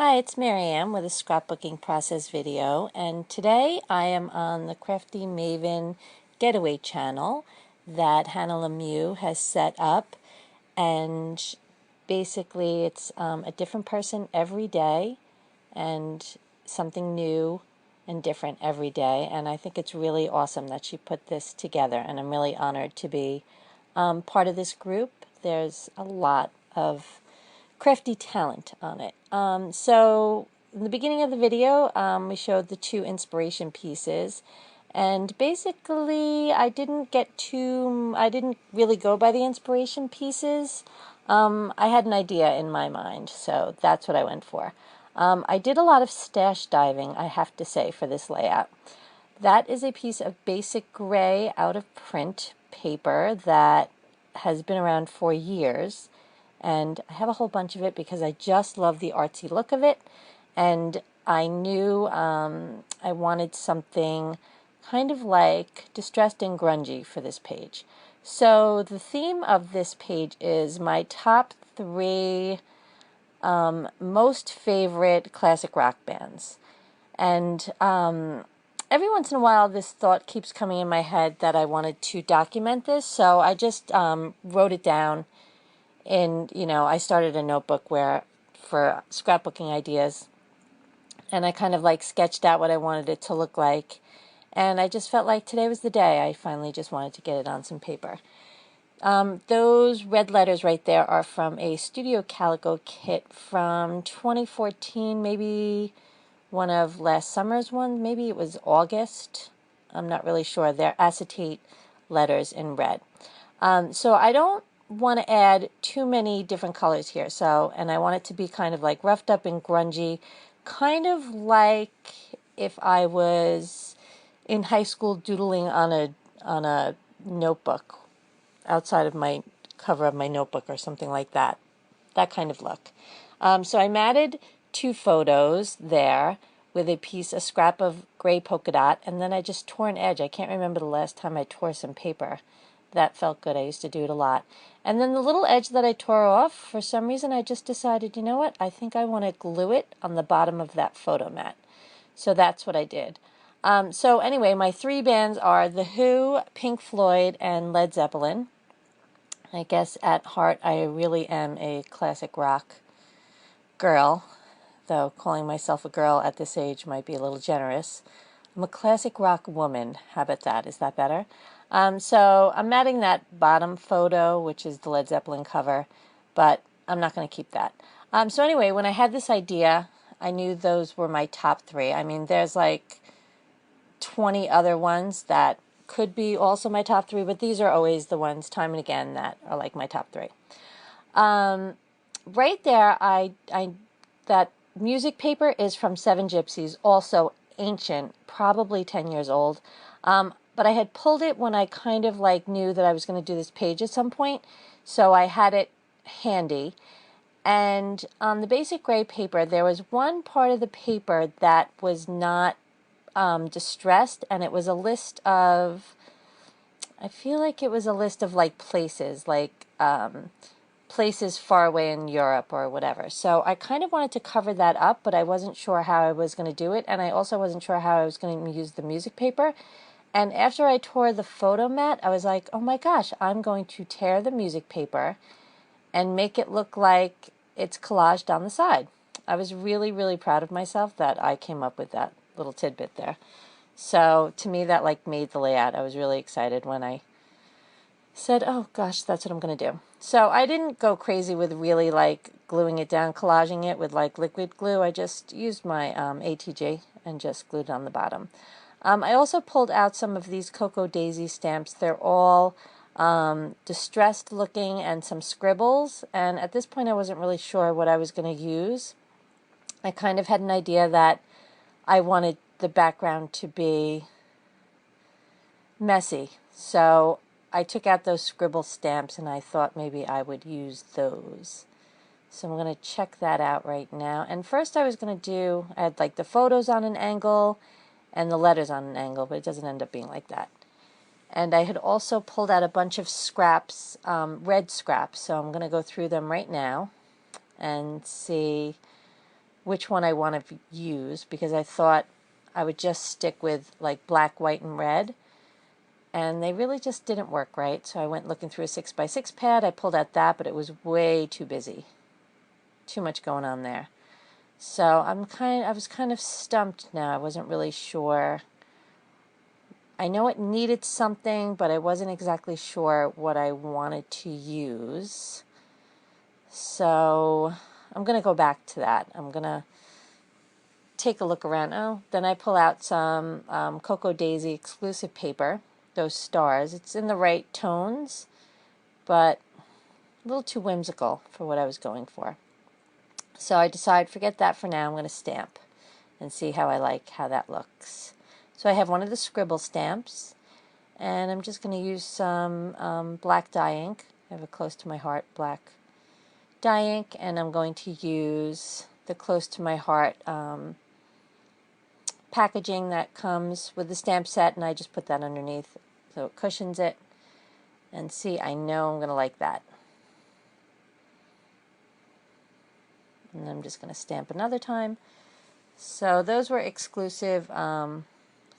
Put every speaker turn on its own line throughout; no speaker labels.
Hi, it's Marianne with a scrapbooking process video, and today I am on the Crafty Maven Getaway channel that Hannah Lemieux has set up, and basically it's a different person every day and something new and different every day, and I think it's really awesome that she put this together, and I'm really honored to be part of this group. There's a lot of crafty talent on it. So in the beginning of the video, we showed the two inspiration pieces, and basically I didn't really go by the inspiration pieces. I had an idea in my mind, so that's what I went for. I did a lot of stash diving, I have to say, for this layout. That is a piece of basic gray out of print paper that has been around for years. And I have a whole bunch of it because I just love the artsy look of it, and I knew I wanted something kind of like distressed and grungy for this page. So the theme of this page is my top three most favorite classic rock bands. And every once in a while this thought keeps coming in my head that I wanted to document this, so I just wrote it down. And, I started a notebook for scrapbooking ideas, and I kind of like sketched out what I wanted it to look like. And I just felt like today was the day. I finally just wanted to get it on some paper. Those red letters right there are from a Studio Calico kit from 2014, maybe one of last summer's ones. Maybe it was August. I'm not really sure. They're acetate letters in red. So I don't want to add too many different colors here, and I want it to be kind of like roughed up and grungy, kind of like if I was in high school doodling on a notebook outside of my cover of my notebook or something like that kind of look. So I matted two photos there with a scrap of gray polka dot, and then I just tore an edge. I can't remember the last time I tore some paper. That felt good. I used to do it a lot. And then the little edge that I tore off, for some reason I just decided, you know what, I think I want to glue it on the bottom of that photo mat. So that's what I did. So anyway, my three bands are The Who, Pink Floyd, and Led Zeppelin. I guess at heart I really am a classic rock girl, though calling myself a girl at this age might be a little generous. I'm a classic rock woman. How about that? Is that better? So I'm adding that bottom photo, which is the Led Zeppelin cover, but I'm not going to keep that. So anyway, when I had this idea, I knew those were my top three. I mean, there's like 20 other ones that could be also my top three, but these are always the ones, time and again, that are like my top three. Right there, that music paper is from Seven Gypsies, also ancient, probably 10 years old. But I had pulled it when I kind of like knew that I was going to do this page at some point, so I had it handy. And on the basic gray paper, there was one part of the paper that was not distressed, and it was a list of, I feel like it was a list of like places, like places far away in Europe or whatever. So I kind of wanted to cover that up, but I wasn't sure how I was going to do it, and I also wasn't sure how I was going to use the music paper. And after I tore the photo mat, I was like, oh my gosh, I'm going to tear the music paper and make it look like it's collaged on the side. I was really, really proud of myself that I came up with that little tidbit there. So to me, that like made the layout. I was really excited when I said, oh gosh, that's what I'm going to do. So I didn't go crazy with really like gluing it down, collaging it with like liquid glue. I just used my ATG and just glued it on the bottom. I also pulled out some of these Cocoa Daisy stamps. They're all distressed looking and some scribbles, and at this point I wasn't really sure what I was going to use. I kind of had an idea that I wanted the background to be messy, so I took out those scribble stamps and I thought maybe I would use those. So I'm going to check that out right now. And first I had like the photos on an angle and the letters on an angle, but it doesn't end up being like that. And I had also pulled out a bunch of scraps, red scraps, so I'm going to go through them right now and see which one I want to use, because I thought I would just stick with like black, white, and red, and they really just didn't work right. So I went looking through a 6x6 pad. I pulled out that, but it was way too busy. Too much going on there. So I was kind of stumped now. I wasn't really sure. I know it needed something, but I wasn't exactly sure what I wanted to use. So I'm going to go back to that. I'm going to take a look around. Oh, then I pull out some Cocoa Daisy exclusive paper, those stars. It's in the right tones, but a little too whimsical for what I was going for. So I decide, forget that for now. I'm going to stamp and see how I like how that looks. So I have one of the scribble stamps, and I'm just going to use some black dye ink. I have a close to my heart black dye ink, and I'm going to use the close to my heart packaging that comes with the stamp set, and I just put that underneath so it cushions it. And see, I know I'm going to like that. And I'm just going to stamp another time. So those were exclusive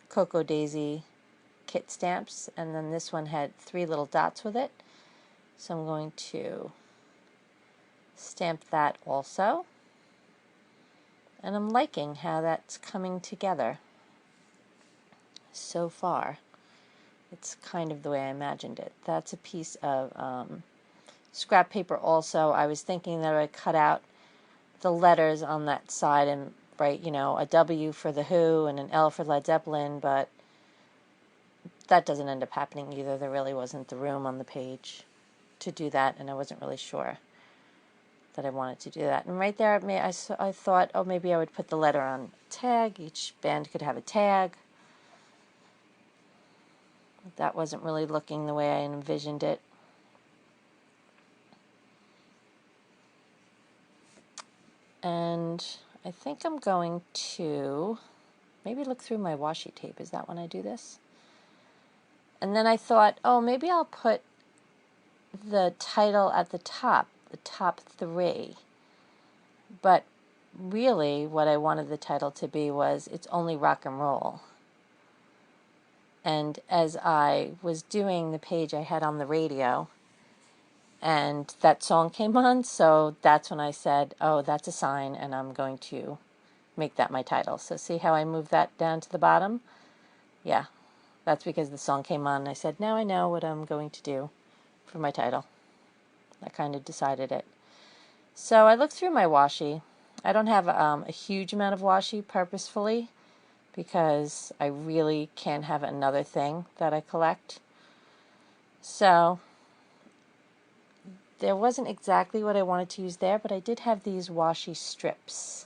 Cocoa Daisy kit stamps, and then this one had 3 little dots with it. So I'm going to stamp that also. And I'm liking how that's coming together so far. It's kind of the way I imagined it. That's a piece of scrap paper also. I was thinking that I would cut out the letters on that side and write, you know, a W for The Who and an L for Led Zeppelin, but that doesn't end up happening either. There really wasn't the room on the page to do that, and I wasn't really sure that I wanted to do that. And right there, I thought, oh, maybe I would put the letter on tag. Each band could have a tag. That wasn't really looking the way I envisioned it. And I think I'm going to maybe look through my washi tape. Is that when I do this? And then I thought, oh, maybe I'll put the title at the top 3. But really what I wanted the title to be was It's Only Rock and Roll. And as I was doing the page, I had on the radio, and that song came on, so that's when I said, oh, that's a sign, and I'm going to make that my title. So see how I moved that down to the bottom? Yeah, that's because the song came on, and I said, now I know what I'm going to do for my title. I kind of decided it. So I looked through my washi. I don't have a huge amount of washi purposefully, because I really can't have another thing that I collect. So there wasn't exactly what I wanted to use there, but I did have these washi strips.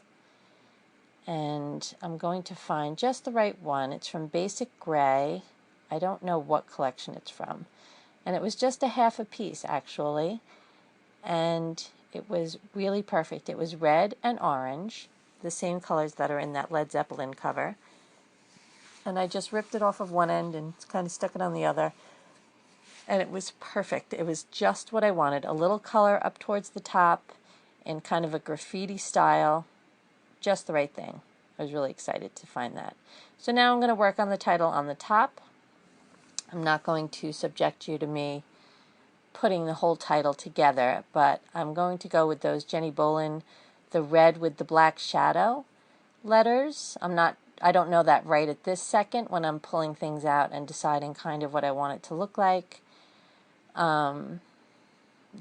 And I'm going to find just the right one. It's from Basic Gray. I don't know what collection it's from. And it was just a half a piece, actually. And it was really perfect. It was red and orange, the same colors that are in that Led Zeppelin cover. And I just ripped it off of one end and kind of stuck it on the other. And it was perfect. It was just what I wanted. A little color up towards the top in kind of a graffiti style. Just the right thing. I was really excited to find that. So now I'm going to work on the title on the top. I'm not going to subject you to me putting the whole title together, but I'm going to go with those Jenny Bolin, the red with the black shadow letters. I don't know that right at this second when I'm pulling things out and deciding kind of what I want it to look like. I'm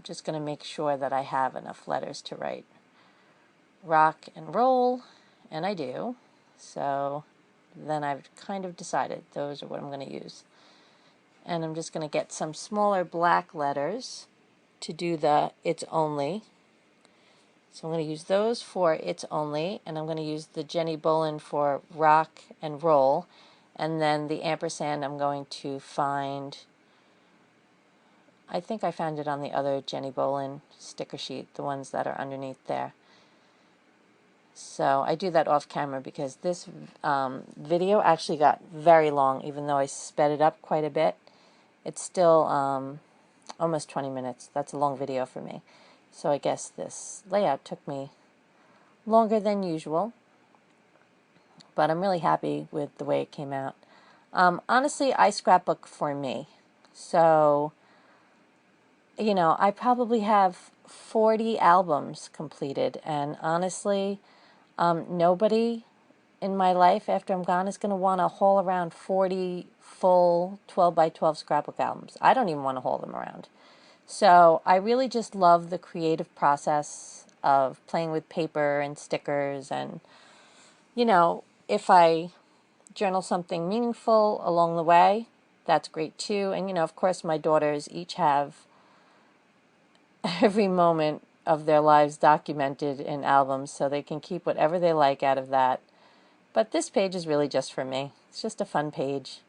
just going to make sure that I have enough letters to write rock and roll, and I do. So then I've kind of decided those are what I'm going to use. And I'm just going to get some smaller black letters to do the It's Only. So I'm going to use those for It's Only, and I'm going to use the Jenny Bolin for rock and roll, and then the ampersand I'm going to find, I think I found it on the other Jenny Bolin sticker sheet, the ones that are underneath there. So I do that off camera because this video actually got very long, even though I sped it up quite a bit. It's still almost 20 minutes. That's a long video for me. So I guess this layout took me longer than usual, but I'm really happy with the way it came out. Honestly, I scrapbook for me. So, I probably have 40 albums completed, and honestly, nobody in my life after I'm gone is going to want to haul around 40 full 12 by 12 scrapbook albums. I don't even want to haul them around. So I really just love the creative process of playing with paper and stickers, and if I journal something meaningful along the way, that's great too. And of course my daughters each have every moment of their lives documented in albums, so they can keep whatever they like out of that. But this page is really just for me. It's just a fun page.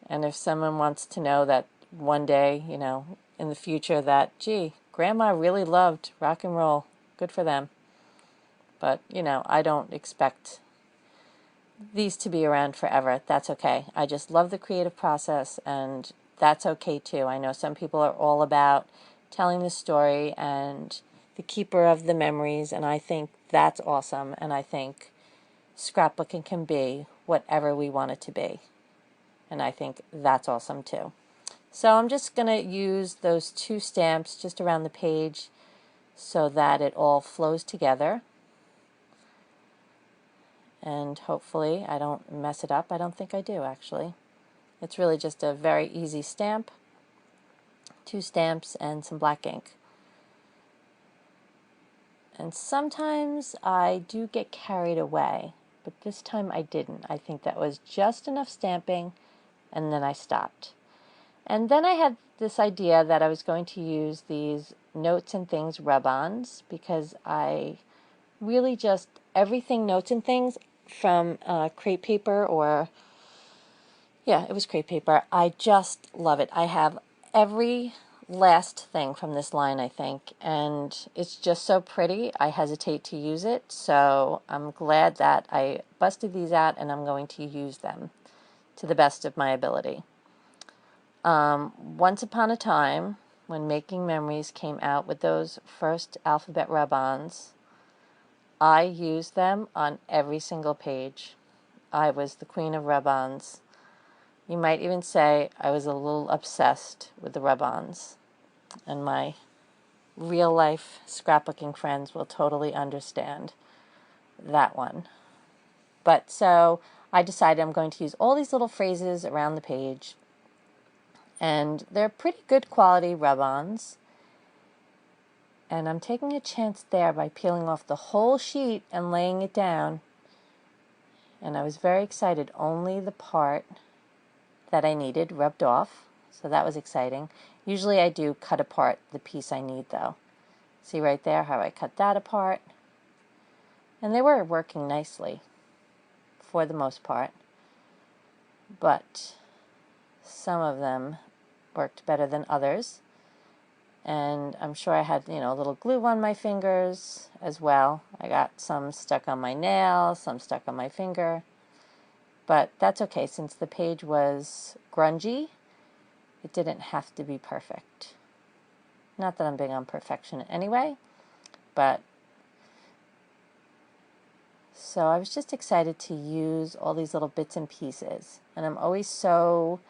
And if someone wants to know that one day, in the future, that, gee, Grandma really loved rock and roll, good for them. But, I don't expect these to be around forever. That's okay. I just love the creative process, and that's okay too. I know some people are all about telling the story and the keeper of the memories, and I think that's awesome. And I think scrapbooking can be whatever we want it to be. And I think that's awesome too. So I'm just going to use those 2 stamps just around the page so that it all flows together. And hopefully I don't mess it up. I don't think I do, actually. It's really just a very easy stamp, 2 stamps, and some black ink. And sometimes I do get carried away, but this time I didn't. I think that was just enough stamping, and then I stopped. And then I had this idea that I was going to use these Notes and Things rub-ons, because I really just, everything Notes and Things from crepe paper, or, yeah, it was crepe paper. I just love it. I have every last thing from this line, I think, and it's just so pretty. I hesitate to use it, so I'm glad that I busted these out, and I'm going to use them to the best of my ability. Once upon a time, when Making Memories came out with those first alphabet rub-ons, I used them on every single page. I was the queen of rub-ons. You might even say I was a little obsessed with the rub-ons, and my real-life scrapbooking friends will totally understand that one. But so I decided I'm going to use all these little phrases around the page, and they're pretty good quality rub-ons. And I'm taking a chance there by peeling off the whole sheet and laying it down. And I was very excited. Only the part that I needed rubbed off, so that was exciting. Usually I do cut apart the piece I need, though. See right there how I cut that apart? And they were working nicely for the most part. But some of them worked better than others. And I'm sure I had, a little glue on my fingers as well. I got some stuck on my nail, some stuck on my finger. But that's okay, since the page was grungy, it didn't have to be perfect. Not that I'm big on perfection anyway, but so I was just excited to use all these little bits and pieces. And I'm always so,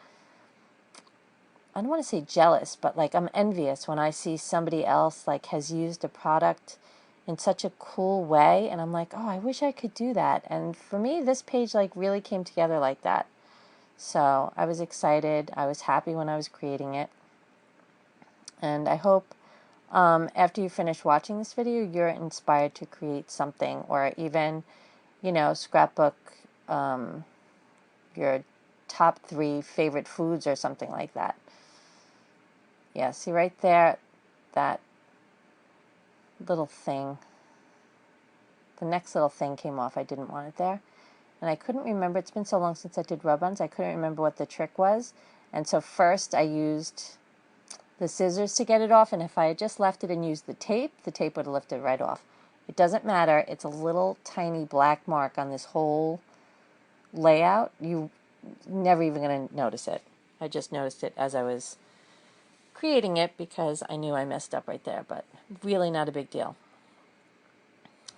I don't want to say jealous, but like I'm envious when I see somebody else like has used a product in such a cool way, and I'm like, oh, I wish I could do that. And for me, this page like really came together like that. So I was excited. I was happy when I was creating it. And I hope after you finish watching this video, you're inspired to create something, or even, scrapbook your top 3 favorite foods or something like that. Yeah, see right there, that little thing. The next little thing came off. I didn't want it there. And I couldn't remember. It's been so long since I did rub-ons. I couldn't remember what the trick was. And so first I used the scissors to get it off. And if I had just left it and used the tape would have lifted right off. It doesn't matter. It's a little tiny black mark on this whole layout. You're never even going to notice it. I just noticed it as I was creating it because I knew I messed up right there, but really not a big deal.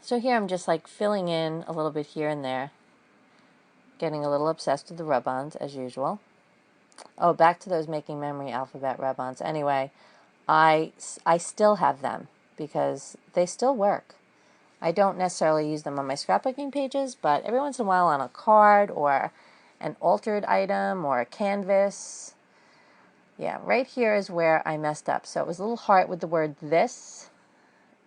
So here I'm just like filling in a little bit here and there, getting a little obsessed with the rub-ons as usual. Oh, back to those making memory alphabet rub-ons. Anyway, I still have them because they still work. I don't necessarily use them on my scrapbooking pages, but every once in a while on a card or an altered item or a canvas. Yeah, right here is where I messed up. So it was a little heart with the word this,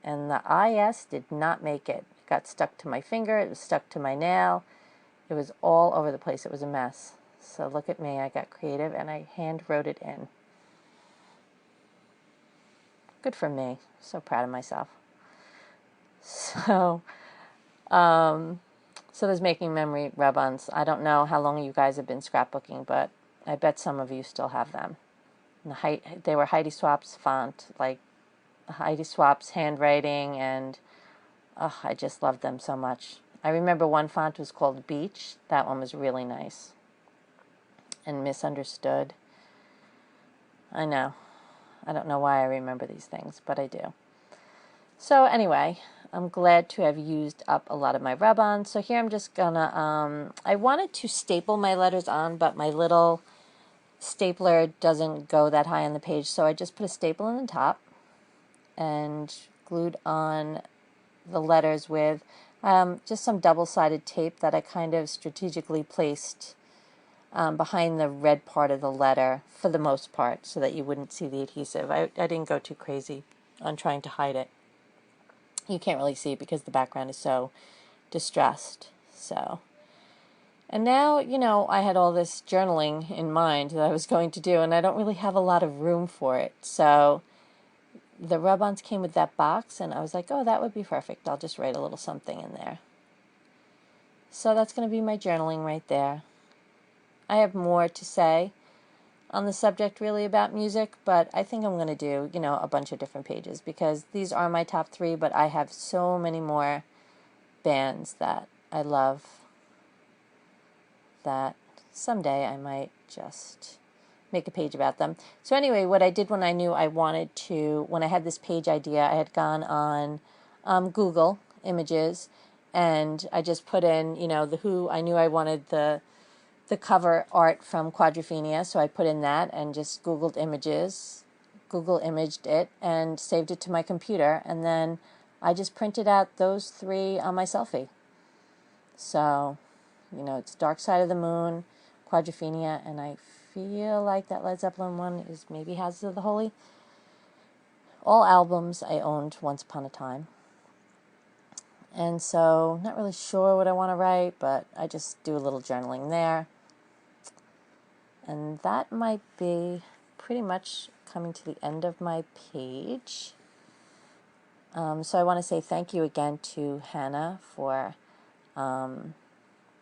and the IS did not make it. It got stuck to my finger, it was stuck to my nail. It was all over the place. It was a mess. So look at me, I got creative and I hand wrote it in. Good for me. So proud of myself. So, so there's making memory rub-ons. I don't know how long you guys have been scrapbooking, but I bet some of you still have them. And they were Heidi Swap's font, like Heidi Swap's handwriting, and I just loved them so much. I remember one font was called Beach. That one was really nice. And Misunderstood. I know. I don't know why I remember these things, but I do. So anyway, I'm glad to have used up a lot of my rub-ons. So here I'm just gonna, I wanted to staple my letters on, but my little stapler doesn't go that high on the page, so I just put a staple in the top and glued on the letters with just some double-sided tape that I kind of strategically placed behind the red part of the letter for the most part so that you wouldn't see the adhesive. I didn't go too crazy on trying to hide it. You can't really see it because the background is so distressed. So, and now, you know, I had all this journaling in mind that I was going to do, and I don't really have a lot of room for it. So the rub-ons came with that box, and I was like, oh, that would be perfect. I'll just write a little something in there. So that's going to be my journaling right there. I have more to say on the subject really about music, but I think I'm going to do, you know, a bunch of different pages because these are my top 3, but I have so many more bands that I love that someday I might just make a page about them. So anyway, what I did when I knew I wanted to, when I had this page idea, I had gone on Google Images, and I just put in, you know, the Who. I knew I wanted the cover art from Quadrophenia, so I put in that and just Googled images, Google imaged it, and saved it to my computer, and then I just printed out those 3 on my selfie. So, you know, it's Dark Side of the Moon, Quadrophenia, and I feel like that Led Zeppelin one is maybe Houses of the Holy. All albums I owned once upon a time. And so, not really sure what I want to write, but I just do a little journaling there. And that might be pretty much coming to the end of my page. So I want to say thank you again to Hannah for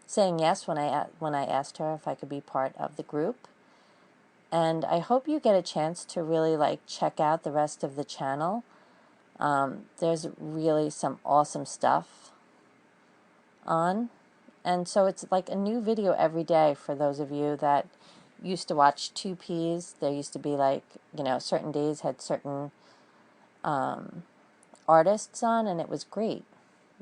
saying yes when I asked her if I could be part of the group. And I hope you get a chance to really like check out the rest of the channel. There's really some awesome stuff on. And so it's like a new video every day for those of you that used to watch 2Ps. There used to be like, you know, certain days had certain artists on, and it was great.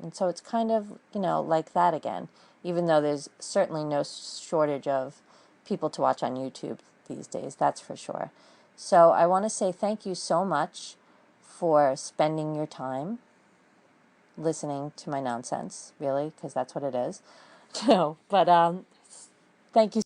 And so it's kind of, you know, like that again, even though there's certainly no shortage of people to watch on YouTube these days, that's for sure. So I want to say thank you so much for spending your time listening to my nonsense, really, because that's what it is. No, but thank you.